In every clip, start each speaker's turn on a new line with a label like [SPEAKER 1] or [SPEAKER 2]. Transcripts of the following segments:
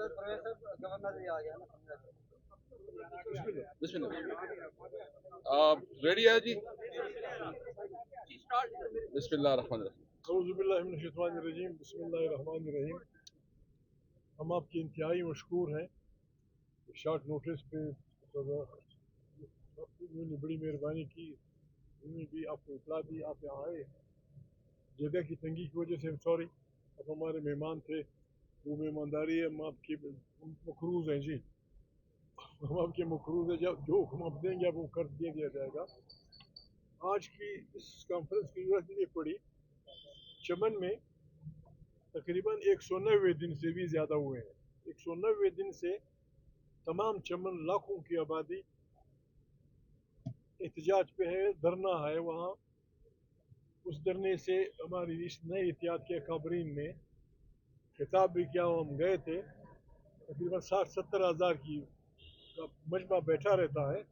[SPEAKER 1] Governor भी आ गया ना।
[SPEAKER 2] रेडी है जी? बिस्मिल्लाहिर्रहमानिर्रहीम। बिस्मिल्लाहिर्रहमानिर्रहीम। हम आपके इंतहाई मशकूर हैं शॉर्ट नोटिस पे उन्होंने बड़ी मेहरबानी की, उन्होंने भी आपको इतला दी, आप यहाँ आए। जगह की तंगी की वजह से हम सॉरी, अब हमारे मेहमान थे, वो मेहमानदारी है, हम आपके मकरूज हैं जी, हम आपके मकरूज हैं, जब जो हुक्म आप देंगे आप वो कर दिया जाएगा। आज की इस कॉन्फ्रेंस की जरूरत ये पड़ी, चमन में तकरीबन 190 दिन से भी ज़्यादा हुए हैं। 190 दिन से तमाम चमन लाखों की आबादी एहतजाज पे है, धरना है वहाँ। उस धरने से हमारी इस नए एहतियात के काबरीन ने खिताब भी किया, हम गए थे। तकरीबन 60-70 हज़ार की मजमा बैठा रहता है।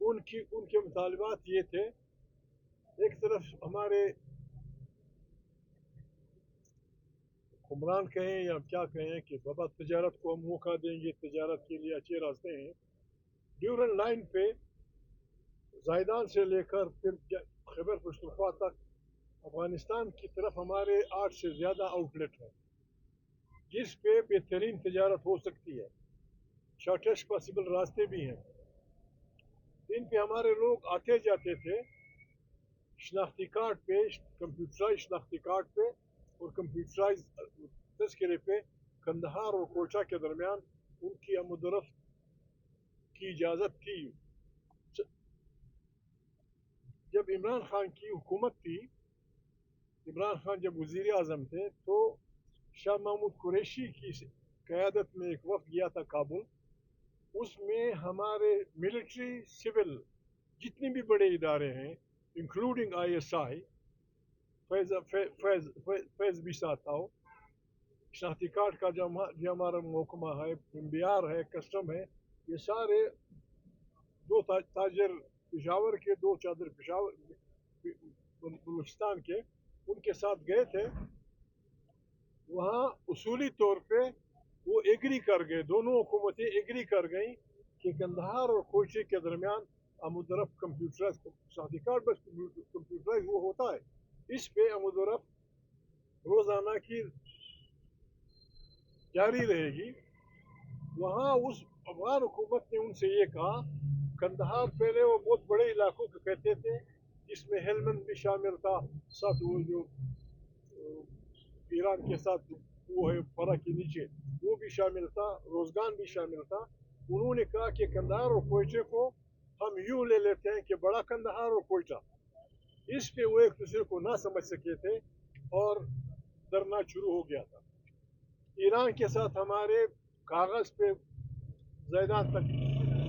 [SPEAKER 2] उनके मुतालबात ये थे, एक तरफ हमारे हुक्मरान कहें या क्या कहें कि बाबा तजारत को हम मौका देंगे, तजारत के लिए अच्छे रास्ते हैं। ड्यूरल लाइन पे जायदान से लेकर फिर खैबर पख्तूनख्वा तक अफगानिस्तान की तरफ हमारे 8 से ज़्यादा आउटलेट हैं जिस पे बेहतरीन तजारत हो सकती है। शॉर्टेस्ट पॉसिबल रास्ते भी हैं, इन पे हमारे लोग आते जाते थे शनाख्ती कार्ड पे, कंप्यूटराइज शनाख्ती कार्ड पे और कंप्यूटराइज तस्करे पे कंदहार और कोयटा के दरमियान उनकी आमदोरफ्त की इजाज़त थी। जब इमरान खान की हुकूमत थी, इमरान खान जब वज़ीर आज़म थे, तो शाह महमूद कुरैशी की क़यादत में एक वफ़द गया था काबुल। उसमें हमारे मिलिट्री सिविल जितने भी बड़े इदारे हैं इंक्लूडिंग ISI, फैज़ भी साथ था, शनाख्ती कार्ड का जो हमारा महकमा है, MBR है, कस्टम है, ये सारे दो ताजर पेशावर के, दो चादर पेशावर बलूचिस्तान के, उनके साथ गए थे। वहाँ उसूली तौर पे वो एग्री कर गए, दोनों हुकूमतें एग्री कर गई कि कंदहार और कोयटे के दरमियान आमदोरफ्त कंप्यूटराइज शनाख्ती कार्ड बस कंप्यूटराइज वो होता है, इस पे आमदोरफ्त रोज़ाना की जारी रहेगी। वहाँ उस अफगान हुकूमत ने उनसे ये कहा, कंदहार पहले वो बहुत बड़े इलाकों को कहते थे जिसमें हेलमंद भी शामिल था, साथ वो जो ईरान के साथ वो है फरा के नीचे वो भी शामिल था, रोजगान भी शामिल था। उन्होंने कहा कि कंदहार और कोयटे को हम यूं ले लेते हैं कि बड़ा कंदहार और कोयटा। इस पे वो एक दूसरे को ना समझ सके थे और धरना शुरू हो गया था। ईरान के साथ हमारे कागज पे जायदाद तक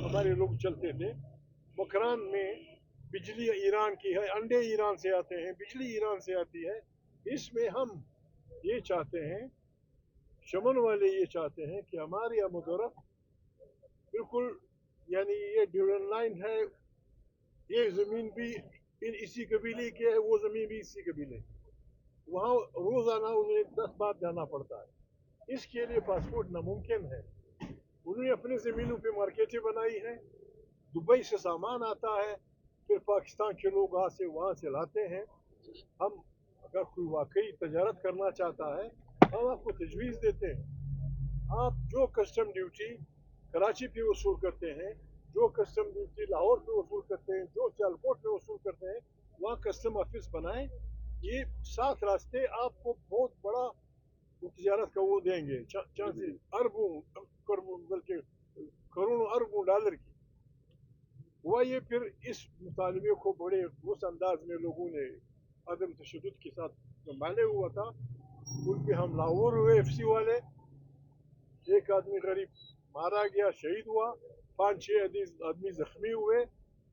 [SPEAKER 2] हमारे लोग चलते थे। मकरान में बिजली ईरान की है, अंडे ईरान से आते हैं, बिजली ईरान से आती है। इसमें हम ये चाहते हैं, चमन वाले ये चाहते हैं कि हमारी आमदोरफ्त बिल्कुल, यानी ये ड्यूरल लाइन है, ये ज़मीन भी इसी कबीले की है, वो ज़मीन भी इसी कबीले, वहाँ रोज़ाना उन्हें 10 बार जाना पड़ता है। इसके लिए पासपोर्ट नामुमकिन है। उन्होंने अपनी ज़मीनों पे मार्केटें बनाई हैं, दुबई से सामान आता है, फिर पाकिस्तान के लोग वहाँ से लाते हैं। हम अगर कोई वाकई तजारत करना चाहता है, हम आपको तजवीज़ देते हैं। आप जो कस्टम ड्यूटी कराची पे वसूल करते हैं, जो कस्टम ड्यूटी लाहौर पे वसूल करते हैं, जो सियालकोट पे वसूल करते हैं, वहाँ कस्टम ऑफिस बनाएं। ये 7 रास्ते आपको बहुत बड़ा तजारत का वो देंगे, चांसेस अरबों बल्कि करोड़ों अरबों डॉलर की। हुआ ये, फिर इस मुतालबे को बड़े उस अंदाज में लोगों ने अदम तशद्दुद के साथ संभाले हुआ था। उन पे हमलावर हुए FC वाले, एक आदमी गरीब मारा गया, शहीद हुआ, 5-6 आदमी जख्मी हुए।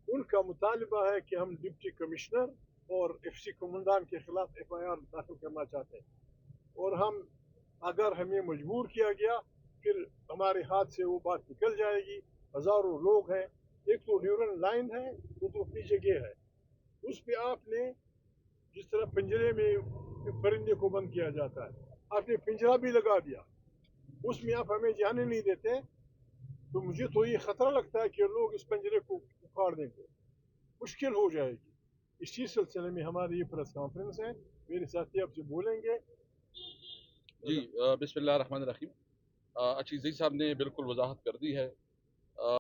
[SPEAKER 2] उनका मुतालबा है कि हम डिप्टी कमिश्नर और FC कमांडान के खिलाफ FIR दाखिल करना चाहते हैं, और हम अगर हमें मजबूर किया गया फिर हमारे हाथ से वो बात निकल जाएगी। हज़ारों लोग हैं, एक तो ड्यूरल लाइन है, वो तो अपनी जगह है, उस पर आपने जिस तरह पिंजरे में परिंदे को बंद किया जाता है, आपने पिंजरा भी लगा दिया। اس میں آپ ہمیں جانے نہیں دیتے تو مجھے تو یہ خطرہ لگتا ہے کہ لوگ اس پنجرے کو اکھاڑ دیں گے، مشکل ہو جائے گی۔ اسی سلسلے میں ہماری یہ پریس کانفرنس ہے، میرے ساتھی آپ سے بولیں گے۔
[SPEAKER 1] جی بسم اللہ الرحمن الرحیم۔ اچھی صاحب نے بالکل وضاحت کر دی ہے